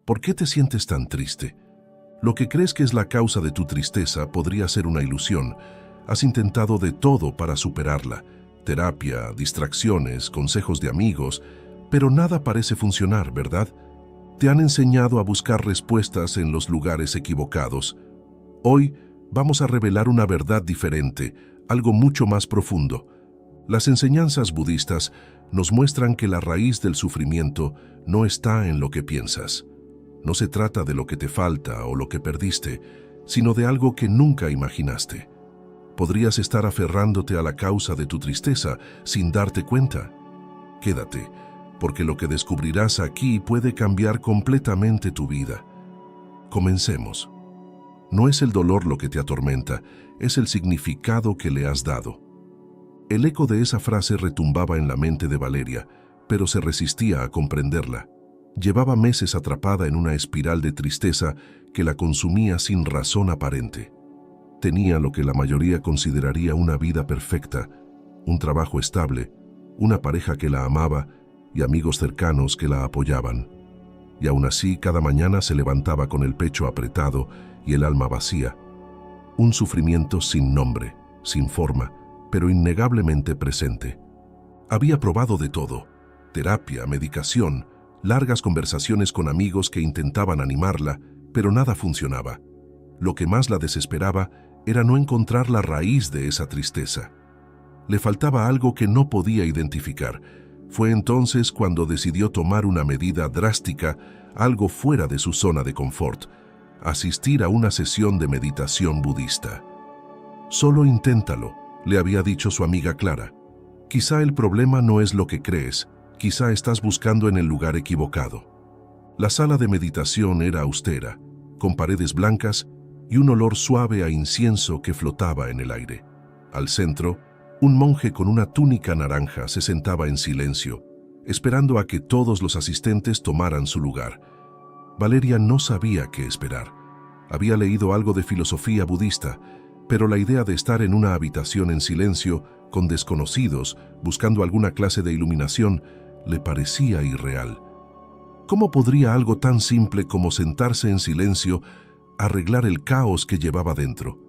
¿Por qué te sientes tan triste? Lo que crees que es la causa de tu tristeza podría ser una ilusión. Has intentado de todo para superarla. Terapia, distracciones, consejos de amigos, pero nada parece funcionar, ¿verdad? Te han enseñado a buscar respuestas en los lugares equivocados. Hoy vamos a revelar una verdad diferente, algo mucho más profundo. Las enseñanzas budistas nos muestran que la raíz del sufrimiento no está en lo que piensas. No se trata de lo que te falta o lo que perdiste, sino de algo que nunca imaginaste. Podrías estar aferrándote a la causa de tu tristeza sin darte cuenta. Quédate, porque lo que descubrirás aquí puede cambiar completamente tu vida. Comencemos. No es el dolor lo que te atormenta, es el significado que le has dado. El eco de esa frase retumbaba en la mente de Valeria, pero se resistía a comprenderla. Llevaba meses atrapada en una espiral de tristeza que la consumía sin razón aparente. Tenía lo que la mayoría consideraría una vida perfecta, un trabajo estable, una pareja que la amaba y amigos cercanos que la apoyaban. Y aún así, cada mañana se levantaba con el pecho apretado y el alma vacía. Un sufrimiento sin nombre, sin forma, pero innegablemente presente. Había probado de todo: terapia, medicación, largas conversaciones con amigos que intentaban animarla, pero nada funcionaba. Lo que más la desesperaba era no encontrar la raíz de esa tristeza. Le faltaba algo que no podía identificar. Fue entonces cuando decidió tomar una medida drástica, algo fuera de su zona de confort: asistir a una sesión de meditación budista. Solo inténtalo, le había dicho su amiga Clara. Quizá el problema no es lo que crees, quizá estás buscando en el lugar equivocado. La sala de meditación era austera, con paredes blancas y un olor suave a incienso que flotaba en el aire. Al centro, un monje con una túnica naranja se sentaba en silencio, esperando a que todos los asistentes tomaran su lugar. Valeria no sabía qué esperar. Había leído algo de filosofía budista, pero la idea de estar en una habitación en silencio, con desconocidos, buscando alguna clase de iluminación, le parecía irreal. ¿Cómo podría algo tan simple como sentarse en silencio arreglar el caos que llevaba dentro?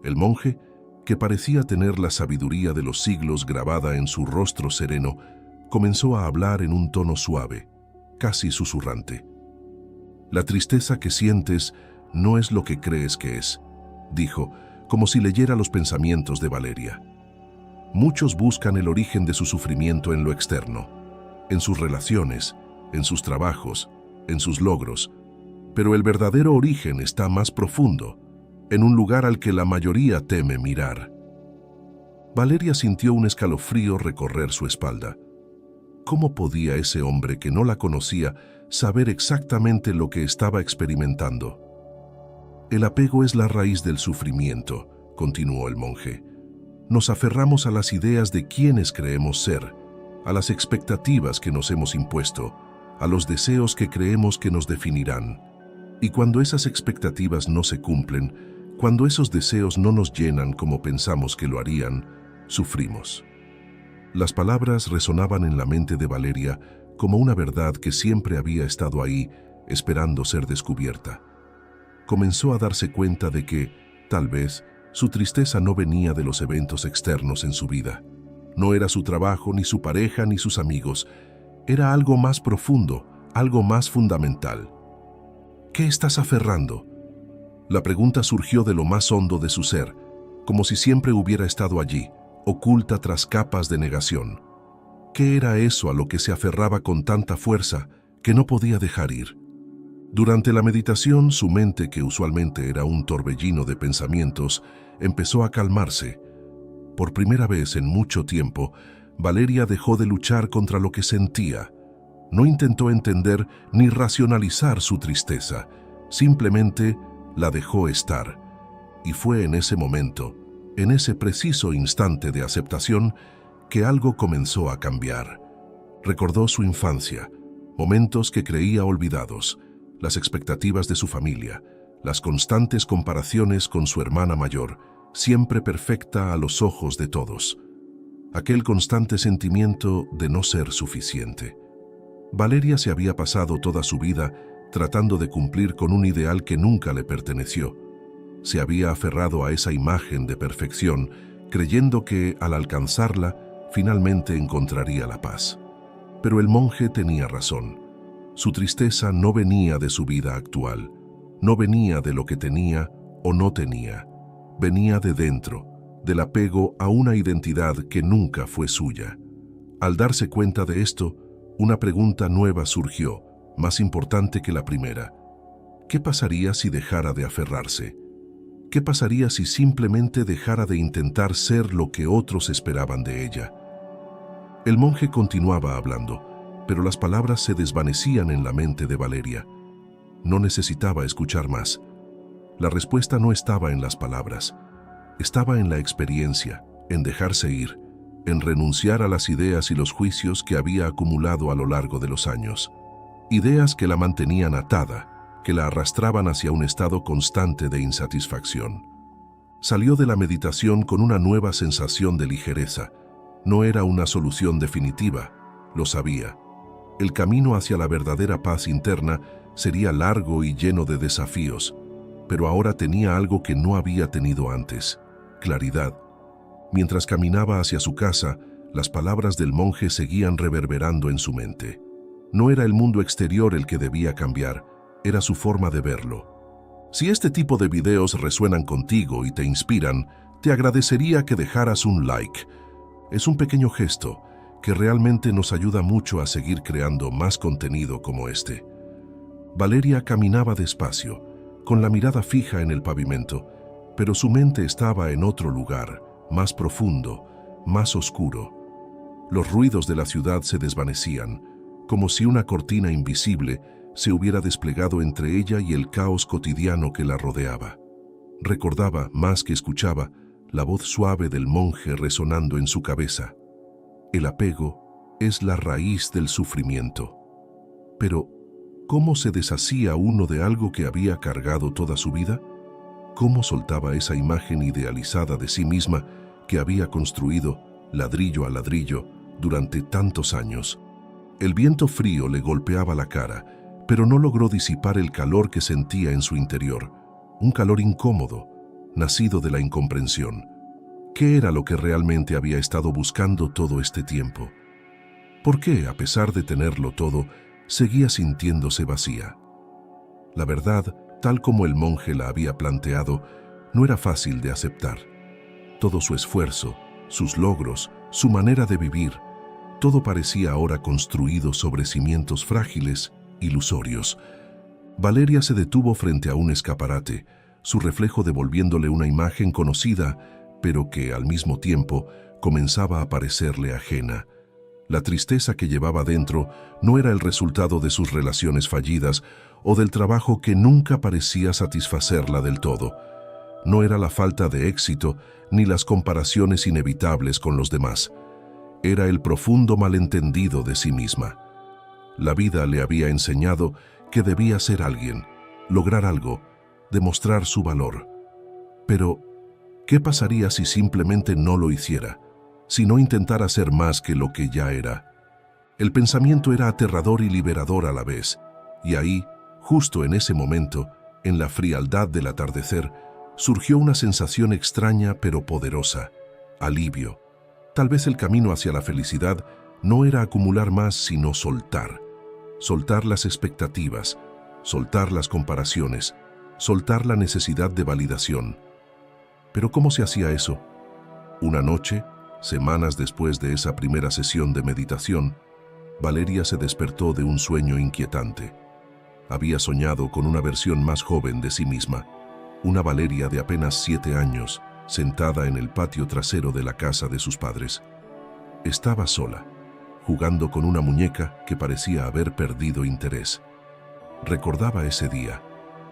El monje, que parecía tener la sabiduría de los siglos grabada en su rostro sereno, comenzó a hablar en un tono suave, casi susurrante. «La tristeza que sientes no es lo que crees que es», dijo, como si leyera los pensamientos de Valeria. Muchos buscan el origen de su sufrimiento en lo externo, en sus relaciones, en sus trabajos, en sus logros, pero el verdadero origen está más profundo, en un lugar al que la mayoría teme mirar. Valeria sintió un escalofrío recorrer su espalda. ¿Cómo podía ese hombre que no la conocía saber exactamente lo que estaba experimentando? «El apego es la raíz del sufrimiento», continuó el monje. «Nos aferramos a las ideas de quienes creemos ser, a las expectativas que nos hemos impuesto, a los deseos que creemos que nos definirán. Y cuando esas expectativas no se cumplen, cuando esos deseos no nos llenan como pensamos que lo harían, sufrimos». Las palabras resonaban en la mente de Valeria como una verdad que siempre había estado ahí, esperando ser descubierta. Comenzó a darse cuenta de que, tal vez, su tristeza no venía de los eventos externos en su vida. No era su trabajo, ni su pareja, ni sus amigos. Era algo más profundo, algo más fundamental. ¿Qué estás aferrando? La pregunta surgió de lo más hondo de su ser, como si siempre hubiera estado allí, oculta tras capas de negación. ¿Qué era eso a lo que se aferraba con tanta fuerza que no podía dejar ir? Durante la meditación, su mente, que usualmente era un torbellino de pensamientos, empezó a calmarse. Por primera vez en mucho tiempo, Valeria dejó de luchar contra lo que sentía. No intentó entender ni racionalizar su tristeza, simplemente la dejó estar. Y fue en ese momento, en ese preciso instante de aceptación, que algo comenzó a cambiar. Recordó su infancia, momentos que creía olvidados, las expectativas de su familia, las constantes comparaciones con su hermana mayor, siempre perfecta a los ojos de todos. Aquel constante sentimiento de no ser suficiente. Valeria se había pasado toda su vida tratando de cumplir con un ideal que nunca le perteneció. Se había aferrado a esa imagen de perfección, creyendo que, al alcanzarla, finalmente encontraría la paz. Pero el monje tenía razón. Su tristeza no venía de su vida actual, no venía de lo que tenía o no tenía, venía de dentro, del apego a una identidad que nunca fue suya. Al darse cuenta de esto, una pregunta nueva surgió, más importante que la primera. ¿Qué pasaría si dejara de aferrarse? ¿Qué pasaría si simplemente dejara de intentar ser lo que otros esperaban de ella? El monje continuaba hablando, pero las palabras se desvanecían en la mente de Valeria. No necesitaba escuchar más. La respuesta no estaba en las palabras. Estaba en la experiencia, en dejarse ir, en renunciar a las ideas y los juicios que había acumulado a lo largo de los años. Ideas que la mantenían atada, que la arrastraban hacia un estado constante de insatisfacción. Salió de la meditación con una nueva sensación de ligereza. No era una solución definitiva, lo sabía. El camino hacia la verdadera paz interna sería largo y lleno de desafíos, pero ahora tenía algo que no había tenido antes: claridad. Mientras caminaba hacia su casa, las palabras del monje seguían reverberando en su mente. No era el mundo exterior el que debía cambiar, era su forma de verlo. Si este tipo de videos resuenan contigo y te inspiran, te agradecería que dejaras un like. Es un pequeño gesto que realmente nos ayuda mucho a seguir creando más contenido como este. Valeria caminaba despacio, con la mirada fija en el pavimento, pero su mente estaba en otro lugar, más profundo, más oscuro. Los ruidos de la ciudad se desvanecían, como si una cortina invisible se hubiera desplegado entre ella y el caos cotidiano que la rodeaba. Recordaba, más que escuchaba, la voz suave del monje resonando en su cabeza. El apego es la raíz del sufrimiento. Pero, ¿cómo se deshacía uno de algo que había cargado toda su vida? ¿Cómo soltaba esa imagen idealizada de sí misma que había construido, ladrillo a ladrillo, durante tantos años? El viento frío le golpeaba la cara, pero no logró disipar el calor que sentía en su interior, un calor incómodo, nacido de la incomprensión. ¿Qué era lo que realmente había estado buscando todo este tiempo? ¿Por qué, a pesar de tenerlo todo, seguía sintiéndose vacía? La verdad, tal como el monje la había planteado, no era fácil de aceptar. Todo su esfuerzo, sus logros, su manera de vivir, todo parecía ahora construido sobre cimientos frágiles, ilusorios. Valeria se detuvo frente a un escaparate, su reflejo devolviéndole una imagen conocida, pero que, al mismo tiempo, comenzaba a parecerle ajena. La tristeza que llevaba dentro no era el resultado de sus relaciones fallidas o del trabajo que nunca parecía satisfacerla del todo. No era la falta de éxito ni las comparaciones inevitables con los demás. Era el profundo malentendido de sí misma. La vida le había enseñado que debía ser alguien, lograr algo, demostrar su valor. Pero, ¿qué pasaría si simplemente no lo hiciera? Si no intentara ser más que lo que ya era. El pensamiento era aterrador y liberador a la vez, y ahí, justo en ese momento, en la frialdad del atardecer, surgió una sensación extraña pero poderosa: alivio. Tal vez el camino hacia la felicidad no era acumular más, sino soltar. Soltar las expectativas, soltar las comparaciones, soltar la necesidad de validación. ¿Pero cómo se hacía eso? Una noche, semanas después de esa primera sesión de meditación, Valeria se despertó de un sueño inquietante. Había soñado con una versión más joven de sí misma, una Valeria de apenas 7 años, sentada en el patio trasero de la casa de sus padres. Estaba sola, jugando con una muñeca que parecía haber perdido interés. Recordaba ese día.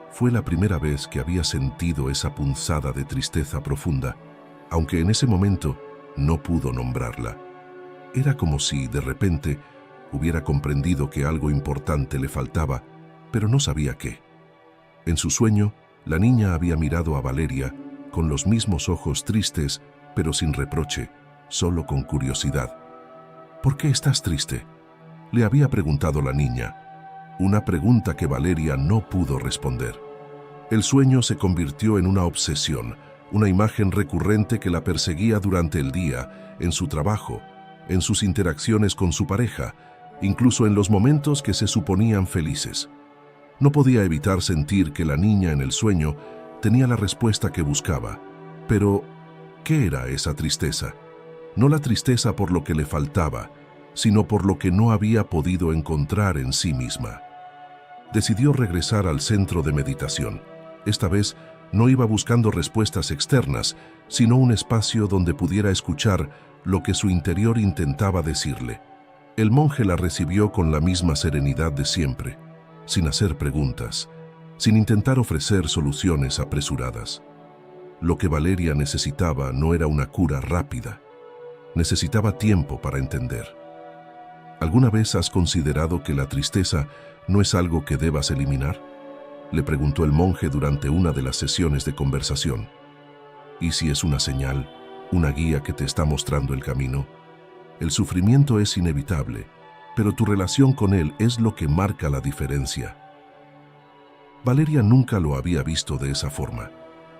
Fue la primera vez que había sentido esa punzada de tristeza profunda, aunque en ese momento no pudo nombrarla. Era como si, de repente, hubiera comprendido que algo importante le faltaba, pero no sabía qué. En su sueño, la niña había mirado a Valeria con los mismos ojos tristes, pero sin reproche, solo con curiosidad. ¿Por qué estás triste?, le había preguntado la niña. una pregunta que Valeria no pudo responder. El sueño se convirtió en una obsesión, una imagen recurrente que la perseguía durante el día, en su trabajo, en sus interacciones con su pareja, incluso en los momentos que se suponían felices. No podía evitar sentir que la niña en el sueño tenía la respuesta que buscaba. Pero, ¿qué era esa tristeza? No la tristeza por lo que le faltaba, sino por lo que no había podido encontrar en sí misma. Decidió regresar al centro de meditación. Esta vez no iba buscando respuestas externas, sino un espacio donde pudiera escuchar lo que su interior intentaba decirle. El monje la recibió con la misma serenidad de siempre, sin hacer preguntas, sin intentar ofrecer soluciones apresuradas. Lo que Valeria necesitaba no era una cura rápida. Necesitaba tiempo para entender. ¿Alguna vez has considerado que la tristeza no es algo que debas eliminar?, le preguntó el monje durante una de las sesiones de conversación. ¿Y si es una señal, una guía que te está mostrando el camino? El sufrimiento es inevitable, pero tu relación con él es lo que marca la diferencia. Valeria nunca lo había visto de esa forma.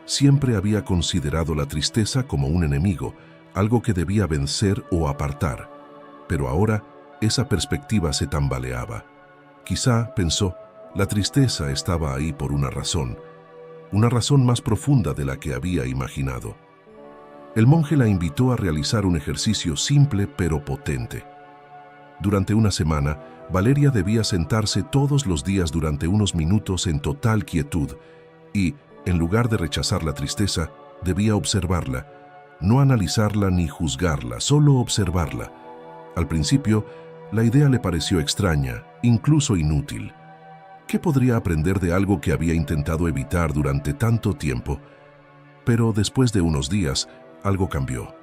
Siempre había considerado la tristeza como un enemigo, algo que debía vencer o apartar. Pero ahora esa perspectiva se tambaleaba. Quizá, pensó, la tristeza estaba ahí por una razón más profunda de la que había imaginado. El monje la invitó a realizar un ejercicio simple pero potente. Durante una semana, Valeria debía sentarse todos los días durante unos minutos en total quietud y, en lugar de rechazar la tristeza, debía observarla, no analizarla ni juzgarla, solo observarla. Al principio, la idea le pareció extraña, incluso inútil. ¿Qué podría aprender de algo que había intentado evitar durante tanto tiempo? Pero después de unos días, algo cambió.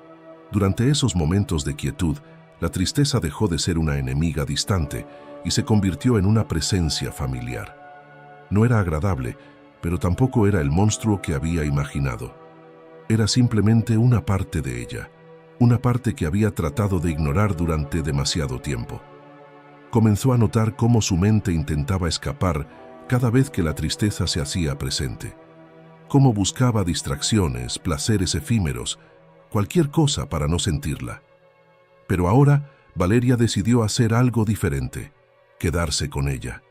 Durante esos momentos de quietud, la tristeza dejó de ser una enemiga distante y se convirtió en una presencia familiar. No era agradable, pero tampoco era el monstruo que había imaginado. Era simplemente una parte de ella, una parte que había tratado de ignorar durante demasiado tiempo. Comenzó a notar cómo su mente intentaba escapar cada vez que la tristeza se hacía presente. Cómo buscaba distracciones, placeres efímeros, cualquier cosa para no sentirla. Pero ahora Valeria decidió hacer algo diferente, quedarse con ella.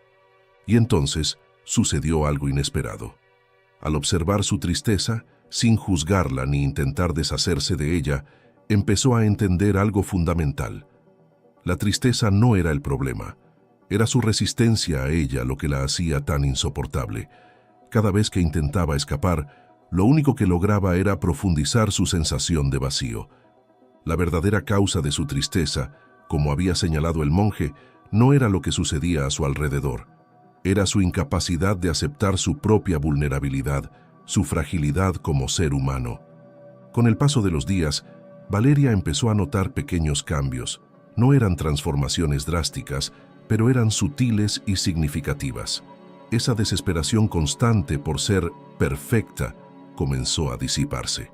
Y entonces sucedió algo inesperado. Al observar su tristeza, sin juzgarla ni intentar deshacerse de ella, empezó a entender algo fundamental. La tristeza no era el problema. Era su resistencia a ella lo que la hacía tan insoportable. Cada vez que intentaba escapar, lo único que lograba era profundizar su sensación de vacío. La verdadera causa de su tristeza, como había señalado el monje, no era lo que sucedía a su alrededor. Era su incapacidad de aceptar su propia vulnerabilidad, su fragilidad como ser humano. Con el paso de los días, Valeria empezó a notar pequeños cambios. No eran transformaciones drásticas, pero eran sutiles y significativas. Esa desesperación constante por ser perfecta comenzó a disiparse.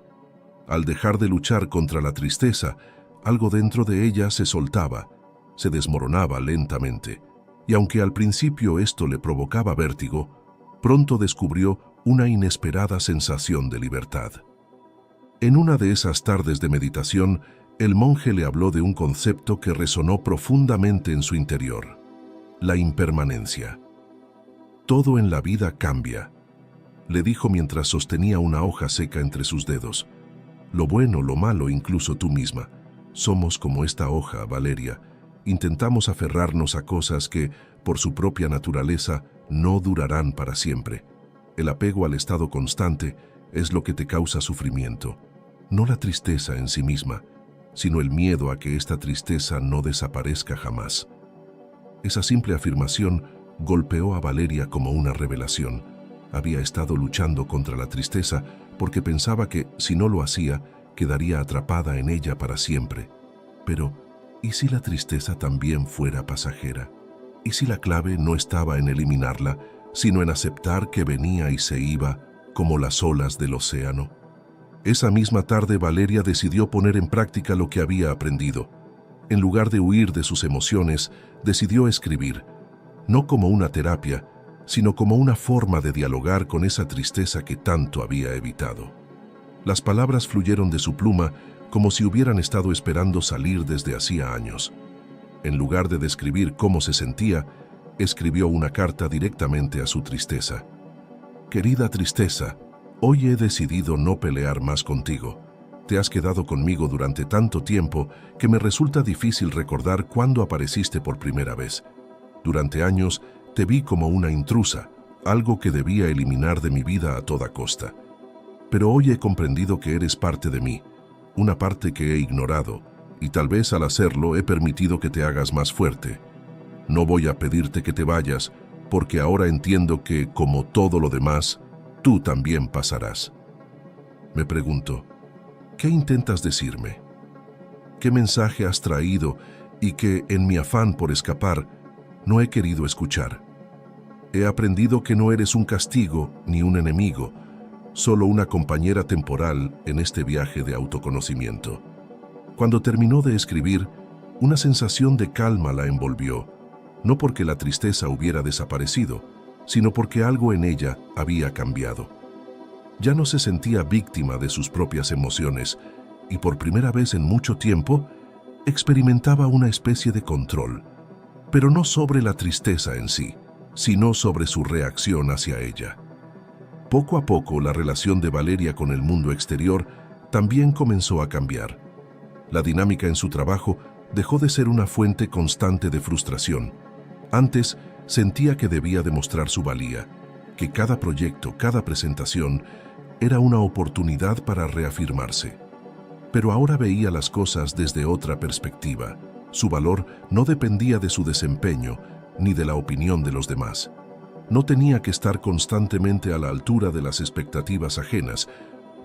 Al dejar de luchar contra la tristeza, algo dentro de ella se soltaba, se desmoronaba lentamente, y aunque al principio esto le provocaba vértigo, pronto descubrió una inesperada sensación de libertad. En una de esas tardes de meditación, el monje le habló de un concepto que resonó profundamente en su interior: la impermanencia. Todo en la vida cambia, le dijo mientras sostenía una hoja seca entre sus dedos. Lo bueno, lo malo, incluso tú misma. Somos como esta hoja, Valeria. Intentamos aferrarnos a cosas que, por su propia naturaleza, no durarán para siempre. El apego al estado constante es lo que te causa sufrimiento. No la tristeza en sí misma, sino el miedo a que esta tristeza no desaparezca jamás. Esa simple afirmación golpeó a Valeria como una revelación. Había estado luchando contra la tristeza porque pensaba que, si no lo hacía, quedaría atrapada en ella para siempre. Pero, ¿y si la tristeza también fuera pasajera? ¿Y si la clave no estaba en eliminarla, sino en aceptar que venía y se iba, como las olas del océano? Esa misma tarde Valeria decidió poner en práctica lo que había aprendido. En lugar de huir de sus emociones, decidió escribir. no como una terapia, sino como una forma de dialogar con esa tristeza que tanto había evitado. Las palabras fluyeron de su pluma como si hubieran estado esperando salir desde hacía años. En lugar de describir cómo se sentía, escribió una carta directamente a su tristeza. Querida tristeza, hoy he decidido no pelear más contigo. Te has quedado conmigo durante tanto tiempo que me resulta difícil recordar cuándo apareciste por primera vez. Durante años te vi como una intrusa, algo que debía eliminar de mi vida a toda costa. Pero hoy he comprendido que eres parte de mí, una parte que he ignorado, y tal vez al hacerlo he permitido que te hagas más fuerte. No voy a pedirte que te vayas, porque ahora entiendo que, como todo lo demás, tú también pasarás. Me pregunto, ¿qué intentas decirme? ¿Qué mensaje has traído y que, en mi afán por escapar, no he querido escuchar? He aprendido que no eres un castigo ni un enemigo, solo una compañera temporal en este viaje de autoconocimiento. Cuando terminó de escribir, una sensación de calma la envolvió, no porque la tristeza hubiera desaparecido, sino porque algo en ella había cambiado. Ya no se sentía víctima de sus propias emociones y por primera vez en mucho tiempo experimentaba una especie de control, pero no sobre la tristeza en sí, sino sobre su reacción hacia ella. Poco a poco la relación de Valeria con el mundo exterior también comenzó a cambiar. La dinámica en su trabajo dejó de ser una fuente constante de frustración. Antes sentía que debía demostrar su valía, que cada proyecto, cada presentación, era una oportunidad para reafirmarse. Pero ahora veía las cosas desde otra perspectiva. Su valor no dependía de su desempeño ni de la opinión de los demás. No tenía que estar constantemente a la altura de las expectativas ajenas,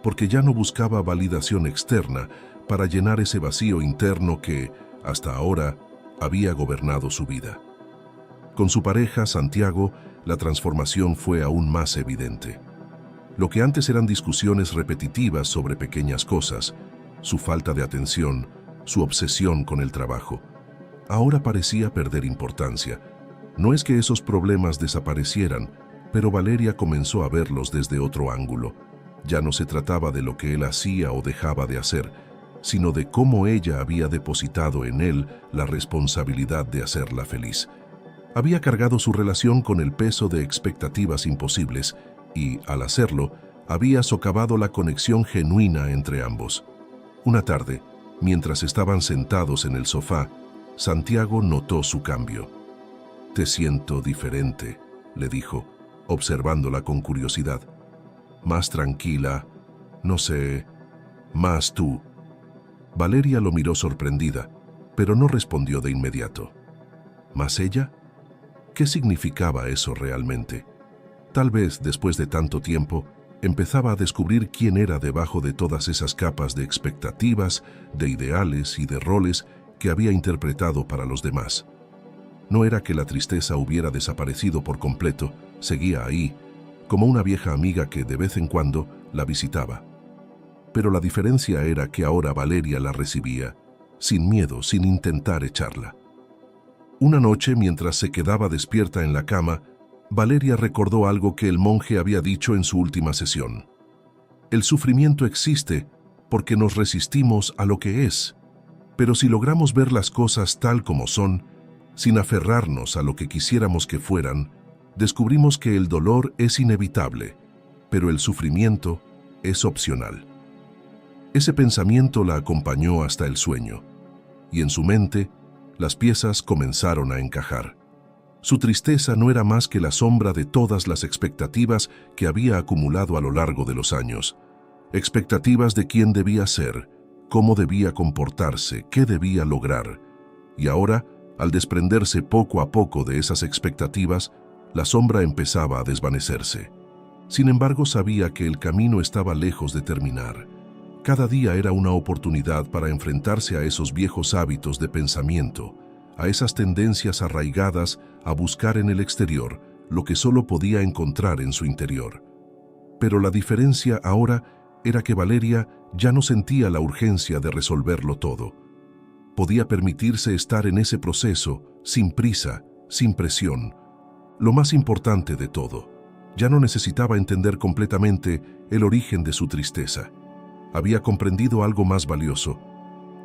porque ya no buscaba validación externa para llenar ese vacío interno que, hasta ahora, había gobernado su vida. Con su pareja, Santiago, la transformación fue aún más evidente. Lo que antes eran discusiones repetitivas sobre pequeñas cosas, su falta de atención, su obsesión con el trabajo, ahora parecía perder importancia. No es que esos problemas desaparecieran, pero Valeria comenzó a verlos desde otro ángulo. Ya no se trataba de lo que él hacía o dejaba de hacer, sino de cómo ella había depositado en él la responsabilidad de hacerla feliz. Había cargado su relación con el peso de expectativas imposibles y, al hacerlo, había socavado la conexión genuina entre ambos. Una tarde, mientras estaban sentados en el sofá, Santiago notó su cambio. «Te siento diferente», le dijo, observándola con curiosidad. «Más tranquila, no sé, más tú». Valeria lo miró sorprendida, pero no respondió de inmediato. ¿Más ella? ¿Qué significaba eso realmente? Tal vez, después de tanto tiempo, empezaba a descubrir quién era debajo de todas esas capas de expectativas, de ideales y de roles que había interpretado para los demás. No era que la tristeza hubiera desaparecido por completo, seguía ahí, como una vieja amiga que de vez en cuando la visitaba. Pero la diferencia era que ahora Valeria la recibía, sin miedo, sin intentar echarla. Una noche, mientras se quedaba despierta en la cama, Valeria recordó algo que el monje había dicho en su última sesión. El sufrimiento existe porque nos resistimos a lo que es, pero si logramos ver las cosas tal como son, sin aferrarnos a lo que quisiéramos que fueran, descubrimos que el dolor es inevitable, pero el sufrimiento es opcional. Ese pensamiento la acompañó hasta el sueño, y en su mente las piezas comenzaron a encajar. Su tristeza no era más que la sombra de todas las expectativas que había acumulado a lo largo de los años. Expectativas de quién debía ser, cómo debía comportarse, qué debía lograr. Y ahora, al desprenderse poco a poco de esas expectativas, la sombra empezaba a desvanecerse. Sin embargo, sabía que el camino estaba lejos de terminar. Cada día era una oportunidad para enfrentarse a esos viejos hábitos de pensamiento, a esas tendencias arraigadas a buscar en el exterior lo que solo podía encontrar en su interior. Pero la diferencia ahora era que Valeria ya no sentía la urgencia de resolverlo todo. Podía permitirse estar en ese proceso, sin prisa, sin presión, Lo más importante de todo, ya no necesitaba entender completamente el origen de su tristeza. Había comprendido algo más valioso,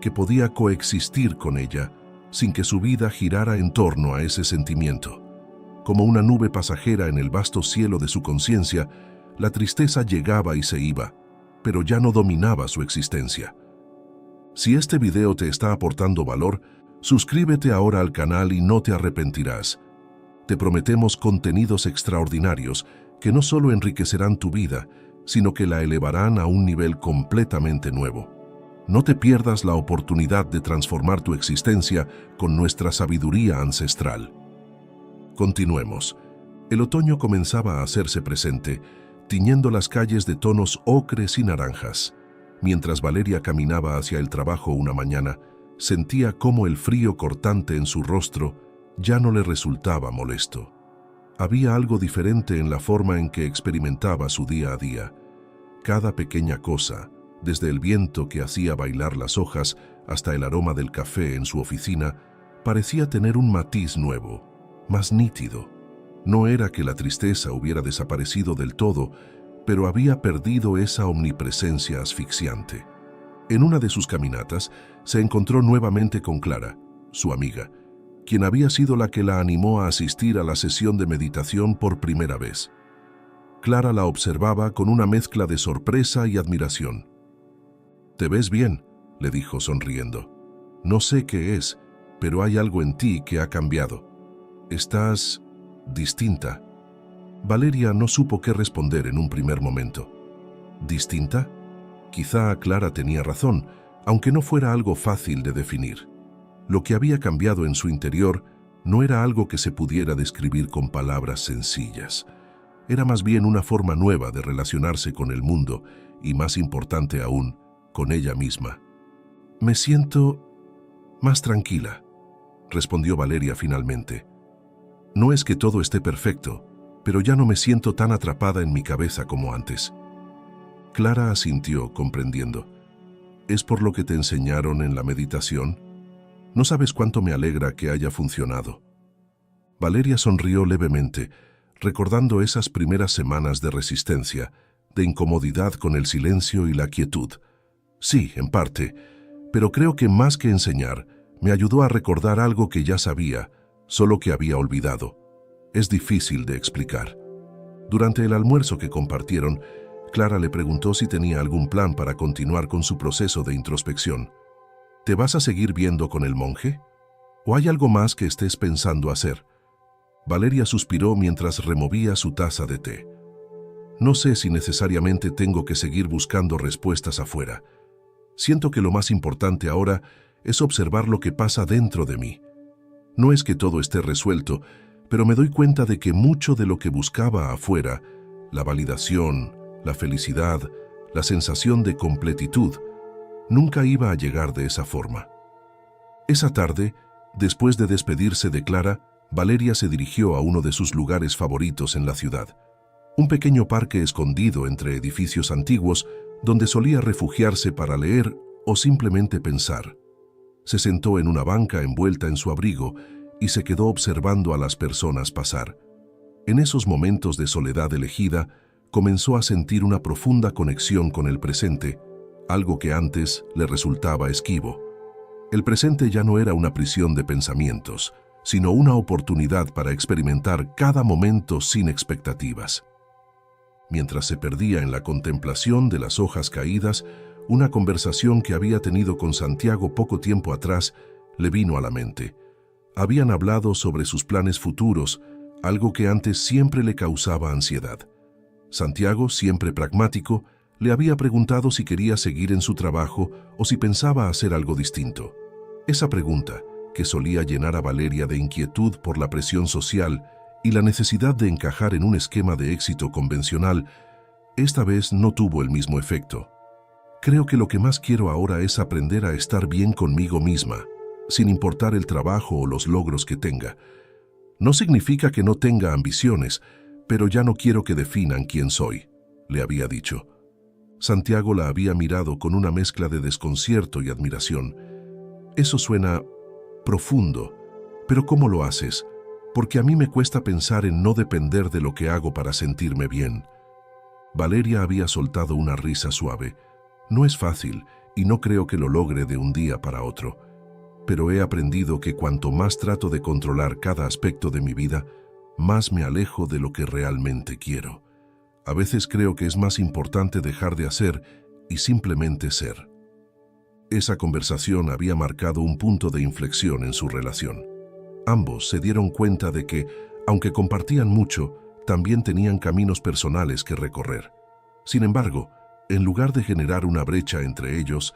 que podía coexistir con ella sin que su vida girara en torno a ese sentimiento. Como una nube pasajera en el vasto cielo de su conciencia, la tristeza llegaba y se iba, pero ya no dominaba su existencia. Si este video te está aportando valor, suscríbete ahora al canal y no te arrepentirás. Te prometemos contenidos extraordinarios que no solo enriquecerán tu vida, sino que la elevarán a un nivel completamente nuevo. No te pierdas la oportunidad de transformar tu existencia con nuestra sabiduría ancestral. Continuemos. El otoño comenzaba a hacerse presente, tiñendo las calles de tonos ocres y naranjas. Mientras Valeria caminaba hacia el trabajo una mañana, sentía cómo el frío cortante en su rostro ya no le resultaba molesto. Había algo diferente en la forma en que experimentaba su día a día. Cada pequeña cosa, desde el viento que hacía bailar las hojas hasta el aroma del café en su oficina, parecía tener un matiz nuevo, más nítido. No era que la tristeza hubiera desaparecido del todo, pero había perdido esa omnipresencia asfixiante. En una de sus caminatas, se encontró nuevamente con Clara, su amiga, quien había sido la que la animó a asistir a la sesión de meditación por primera vez. Clara la observaba con una mezcla de sorpresa y admiración. «Te ves bien», le dijo sonriendo. «No sé qué es, pero hay algo en ti que ha cambiado. Estás distinta». Valeria no supo qué responder en un primer momento. ¿Distinta? Quizá Clara tenía razón, aunque no fuera algo fácil de definir. Lo que había cambiado en su interior no era algo que se pudiera describir con palabras sencillas. Era más bien una forma nueva de relacionarse con el mundo y, más importante aún, con ella misma. «Me siento más tranquila», respondió Valeria finalmente. «No es que todo esté perfecto, pero ya no me siento tan atrapada en mi cabeza como antes». Clara asintió, comprendiendo. «¿Es por lo que te enseñaron en la meditación? No sabes cuánto me alegra que haya funcionado». Valeria sonrió levemente, recordando esas primeras semanas de resistencia, de incomodidad con el silencio y la quietud. «Sí, en parte, pero creo que más que enseñar, me ayudó a recordar algo que ya sabía, solo que había olvidado. Es difícil de explicar». Durante el almuerzo que compartieron, Clara le preguntó si tenía algún plan para continuar con su proceso de introspección. «¿Te vas a seguir viendo con el monje? ¿O hay algo más que estés pensando hacer?». Valeria suspiró mientras removía su taza de té. «No sé si necesariamente tengo que seguir buscando respuestas afuera. Siento que lo más importante ahora es observar lo que pasa dentro de mí. No es que todo esté resuelto, pero me doy cuenta de que mucho de lo que buscaba afuera, la validación, la felicidad, la sensación de completitud, nunca iba a llegar de esa forma». Esa tarde, después de despedirse de Clara, Valeria se dirigió a uno de sus lugares favoritos en la ciudad, un pequeño parque escondido entre edificios antiguos donde solía refugiarse para leer o simplemente pensar. Se sentó en una banca envuelta en su abrigo y se quedó observando a las personas pasar. En esos momentos de soledad elegida, comenzó a sentir una profunda conexión con el presente, algo que antes le resultaba esquivo. El presente ya no era una prisión de pensamientos, sino una oportunidad para experimentar cada momento sin expectativas. Mientras se perdía en la contemplación de las hojas caídas, una conversación que había tenido con Santiago poco tiempo atrás le vino a la mente. Habían hablado sobre sus planes futuros, algo que antes siempre le causaba ansiedad. Santiago, siempre pragmático, le había preguntado si quería seguir en su trabajo o si pensaba hacer algo distinto. Esa pregunta, que solía llenar a Valeria de inquietud por la presión social y la necesidad de encajar en un esquema de éxito convencional, esta vez no tuvo el mismo efecto. «Creo que lo que más quiero ahora es aprender a estar bien conmigo misma, sin importar el trabajo o los logros que tenga. No significa que no tenga ambiciones, pero ya no quiero que definan quién soy», le había dicho. Santiago la había mirado con una mezcla de desconcierto y admiración. «Eso suena profundo, pero ¿cómo lo haces? porque a mí me cuesta pensar en no depender de lo que hago para sentirme bien. Valeria había soltado una risa suave. No es fácil y no creo que lo logre de un día para otro, pero he aprendido que cuanto más trato de controlar cada aspecto de mi vida, más me alejo de lo que realmente quiero. A veces creo que es más importante dejar de hacer y simplemente ser. Esa conversación había marcado un punto de inflexión en su relación. Ambos se dieron cuenta de que, aunque compartían mucho, también tenían caminos personales que recorrer. Sin embargo, en lugar de generar una brecha entre ellos,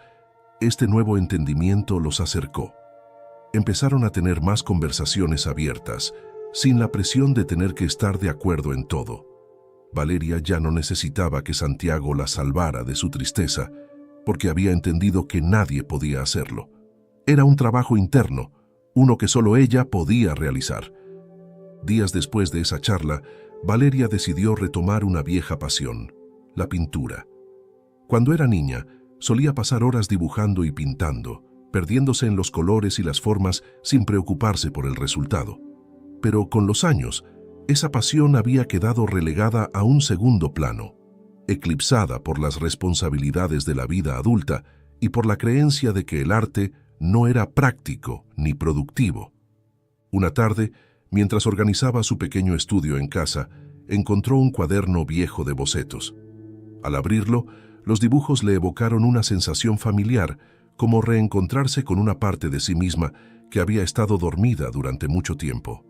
este nuevo entendimiento los acercó. Empezaron a tener más conversaciones abiertas, sin la presión de tener que estar de acuerdo en todo. Valeria ya no necesitaba que Santiago la salvara de su tristeza, porque había entendido que nadie podía hacerlo. Era un trabajo interno, uno que solo ella podía realizar. Días después de esa charla, Valeria decidió retomar una vieja pasión, la pintura. Cuando era niña, solía pasar horas dibujando y pintando, perdiéndose en los colores y las formas sin preocuparse por el resultado. Pero con los años, esa pasión había quedado relegada a un segundo plano, eclipsada por las responsabilidades de la vida adulta y por la creencia de que el arte no era práctico ni productivo. Una tarde, mientras organizaba su pequeño estudio en casa, encontró un cuaderno viejo de bocetos. Al abrirlo, los dibujos le evocaron una sensación familiar, como reencontrarse con una parte de sí misma que había estado dormida durante mucho tiempo.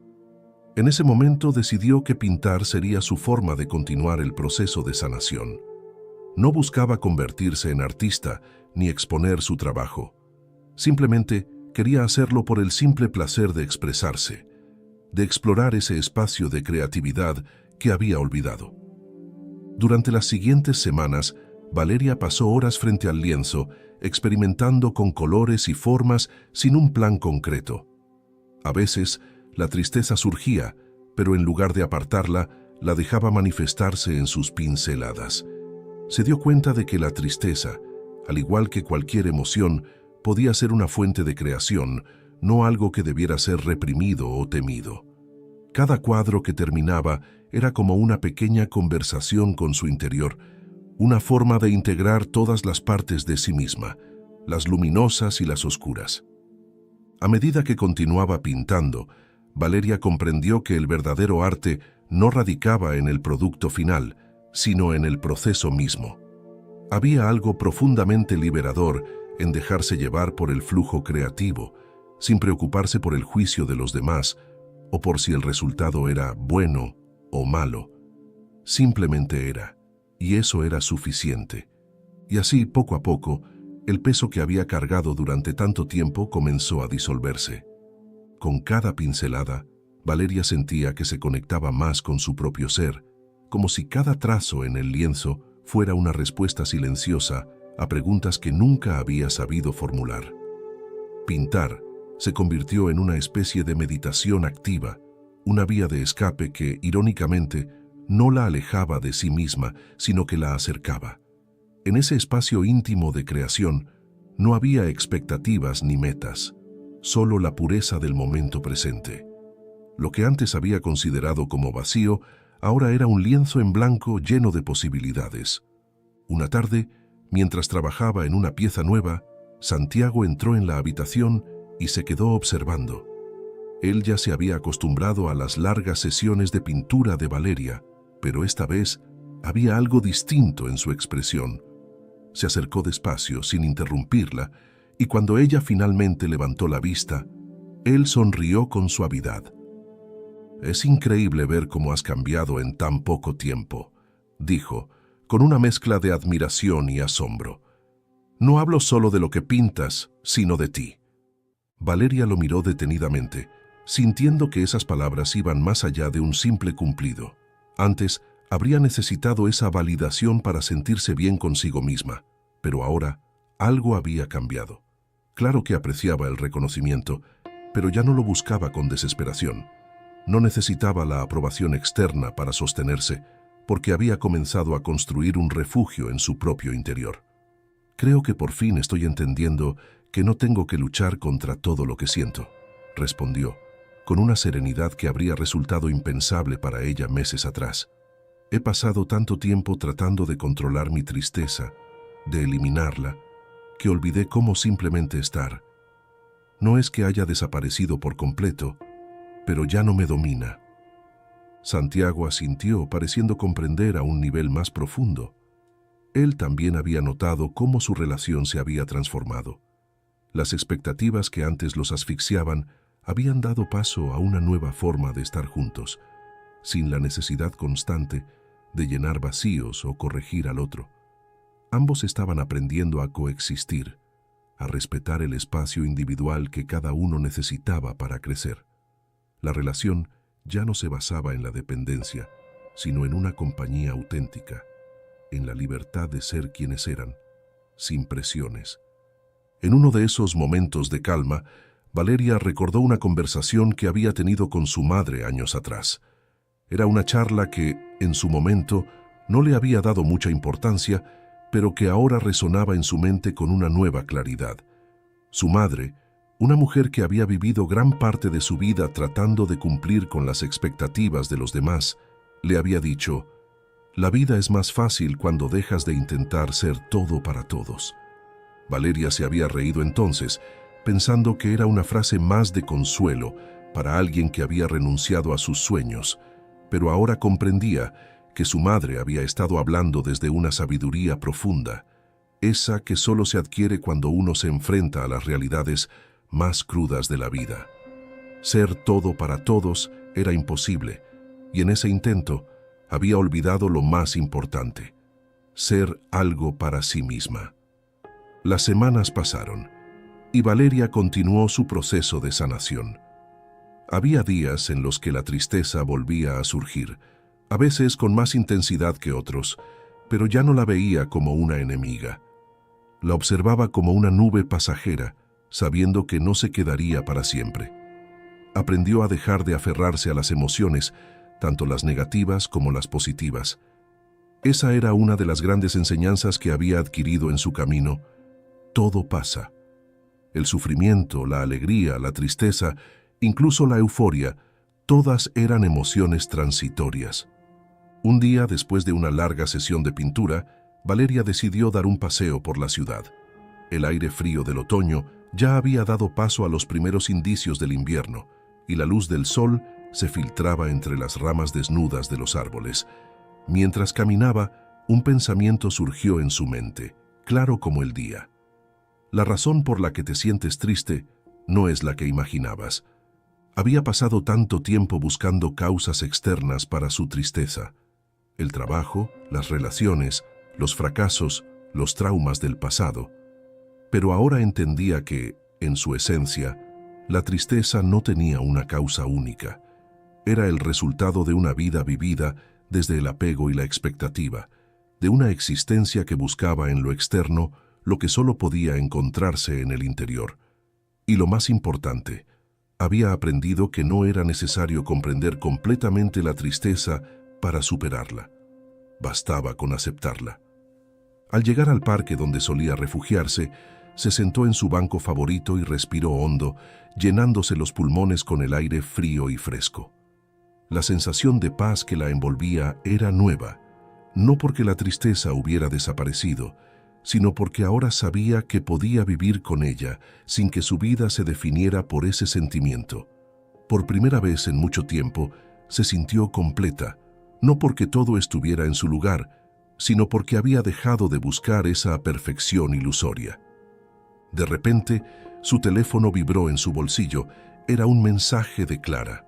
En ese momento decidió que pintar sería su forma de continuar el proceso de sanación. No buscaba convertirse en artista ni exponer su trabajo. Simplemente quería hacerlo por el simple placer de expresarse, de explorar ese espacio de creatividad que había olvidado. Durante las siguientes semanas, Valeria pasó horas frente al lienzo, experimentando con colores y formas sin un plan concreto. A veces, la tristeza surgía, pero en lugar de apartarla, la dejaba manifestarse en sus pinceladas. Se dio cuenta de que la tristeza, al igual que cualquier emoción, podía ser una fuente de creación, no algo que debiera ser reprimido o temido. Cada cuadro que terminaba era como una pequeña conversación con su interior, una forma de integrar todas las partes de sí misma, las luminosas y las oscuras. A medida que continuaba pintando, Valeria comprendió que el verdadero arte no radicaba en el producto final, sino en el proceso mismo. Había algo profundamente liberador en dejarse llevar por el flujo creativo, sin preocuparse por el juicio de los demás o por si el resultado era bueno o malo. Simplemente era, y eso era suficiente. Y así, poco a poco, el peso que había cargado durante tanto tiempo comenzó a disolverse. Con cada pincelada, Valeria sentía que se conectaba más con su propio ser, como si cada trazo en el lienzo fuera una respuesta silenciosa a preguntas que nunca había sabido formular. Pintar se convirtió en una especie de meditación activa, una vía de escape que, irónicamente, no la alejaba de sí misma, sino que la acercaba. En ese espacio íntimo de creación no había expectativas ni metas, solo la pureza del momento presente. Lo que antes había considerado como vacío, ahora era un lienzo en blanco lleno de posibilidades. Una tarde, mientras trabajaba en una pieza nueva, Santiago entró en la habitación y se quedó observando. Él ya se había acostumbrado a las largas sesiones de pintura de Valeria, pero esta vez había algo distinto en su expresión. Se acercó despacio, sin interrumpirla, y cuando ella finalmente levantó la vista, él sonrió con suavidad. «Es increíble ver cómo has cambiado en tan poco tiempo», dijo, con una mezcla de admiración y asombro. «No hablo solo de lo que pintas, sino de ti». Valeria lo miró detenidamente, sintiendo que esas palabras iban más allá de un simple cumplido. Antes, habría necesitado esa validación para sentirse bien consigo misma, pero ahora algo había cambiado. Claro que apreciaba el reconocimiento, pero ya no lo buscaba con desesperación. No necesitaba la aprobación externa para sostenerse, porque había comenzado a construir un refugio en su propio interior. «Creo que por fin estoy entendiendo que no tengo que luchar contra todo lo que siento», respondió, con una serenidad que habría resultado impensable para ella meses atrás. He pasado tanto tiempo tratando de controlar mi tristeza, de eliminarla, que olvidé cómo simplemente estar. No es que haya desaparecido por completo, pero ya no me domina. Santiago asintió, pareciendo comprender a un nivel más profundo. Él también había notado cómo su relación se había transformado. Las expectativas que antes los asfixiaban habían dado paso a una nueva forma de estar juntos, sin la necesidad constante de llenar vacíos o corregir al otro. Ambos estaban aprendiendo a coexistir, a respetar el espacio individual que cada uno necesitaba para crecer. La relación ya no se basaba en la dependencia, sino en una compañía auténtica, en la libertad de ser quienes eran, sin presiones. En uno de esos momentos de calma, Valeria recordó una conversación que había tenido con su madre años atrás. Era una charla que, en su momento, no le había dado mucha importancia, pero que ahora resonaba en su mente con una nueva claridad. Su madre, una mujer que había vivido gran parte de su vida tratando de cumplir con las expectativas de los demás, le había dicho: «La vida es más fácil cuando dejas de intentar ser todo para todos». Valeria se había reído entonces, pensando que era una frase más de consuelo para alguien que había renunciado a sus sueños, pero ahora comprendía que su madre había estado hablando desde una sabiduría profunda, esa que solo se adquiere cuando uno se enfrenta a las realidades más crudas de la vida. Ser todo para todos era imposible, y en ese intento había olvidado lo más importante: ser algo para sí misma. Las semanas pasaron, y Valeria continuó su proceso de sanación. Había días en los que la tristeza volvía a surgir, a veces con más intensidad que otros, pero ya no la veía como una enemiga. La observaba como una nube pasajera, sabiendo que no se quedaría para siempre. Aprendió a dejar de aferrarse a las emociones, tanto las negativas como las positivas. Esa era una de las grandes enseñanzas que había adquirido en su camino. Todo pasa. El sufrimiento, la alegría, la tristeza, incluso la euforia, todas eran emociones transitorias. Un día, después de una larga sesión de pintura, Valeria decidió dar un paseo por la ciudad. El aire frío del otoño ya había dado paso a los primeros indicios del invierno, y la luz del sol se filtraba entre las ramas desnudas de los árboles. Mientras caminaba, un pensamiento surgió en su mente, claro como el día. La razón por la que te sientes triste no es la que imaginabas. Había pasado tanto tiempo buscando causas externas para su tristeza. El trabajo, las relaciones, los fracasos, los traumas del pasado. Pero ahora entendía que, en su esencia, la tristeza no tenía una causa única. Era el resultado de una vida vivida desde el apego y la expectativa, de una existencia que buscaba en lo externo lo que solo podía encontrarse en el interior. Y lo más importante, había aprendido que no era necesario comprender completamente la tristeza para superarla. Bastaba con aceptarla. Al llegar al parque donde solía refugiarse, se sentó en su banco favorito y respiró hondo, llenándose los pulmones con el aire frío y fresco. La sensación de paz que la envolvía era nueva, no porque la tristeza hubiera desaparecido, sino porque ahora sabía que podía vivir con ella sin que su vida se definiera por ese sentimiento. Por primera vez en mucho tiempo, se sintió completa, no porque todo estuviera en su lugar, sino porque había dejado de buscar esa perfección ilusoria. De repente, su teléfono vibró en su bolsillo. Era un mensaje de Clara.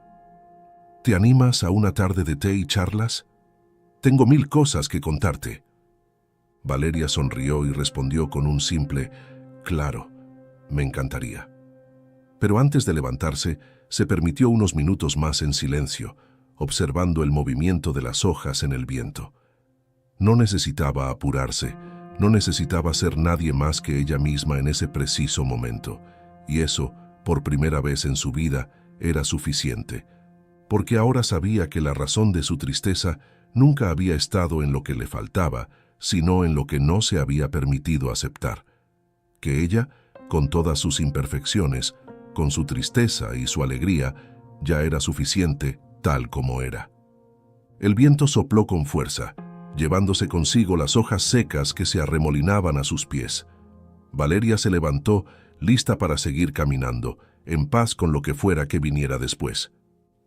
¿Te animas a una tarde de té y charlas? Tengo 1000 cosas que contarte. Valeria sonrió y respondió con un simple «Claro, me encantaría». Pero antes de levantarse, se permitió unos minutos más en silencio, observando el movimiento de las hojas en el viento. No necesitaba apurarse, no necesitaba ser nadie más que ella misma en ese preciso momento, y eso, por primera vez en su vida, era suficiente, porque ahora sabía que la razón de su tristeza nunca había estado en lo que le faltaba, sino en lo que no se había permitido aceptar. Que ella, con todas sus imperfecciones, con su tristeza y su alegría, Ya era suficiente tal como era. El viento sopló con fuerza, llevándose consigo las hojas secas que se arremolinaban a sus pies. Valeria se levantó, lista para seguir caminando, en paz con lo que fuera que viniera después.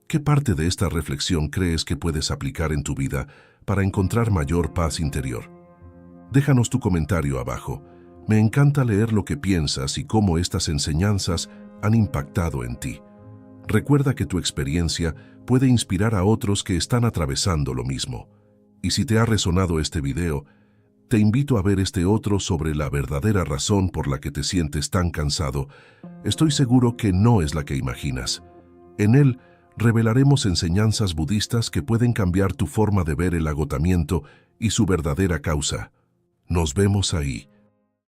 ¿Qué parte de esta reflexión crees que puedes aplicar en tu vida para encontrar mayor paz interior? Déjanos tu comentario abajo. Me encanta leer lo que piensas y cómo estas enseñanzas han impactado en ti. Recuerda que tu experiencia puede inspirar a otros que están atravesando lo mismo. Y si te ha resonado este video, te invito a ver este otro sobre la verdadera razón por la que te sientes tan cansado. Estoy seguro que no es la que imaginas. En él revelaremos enseñanzas budistas que pueden cambiar tu forma de ver el agotamiento y su verdadera causa. Nos vemos ahí.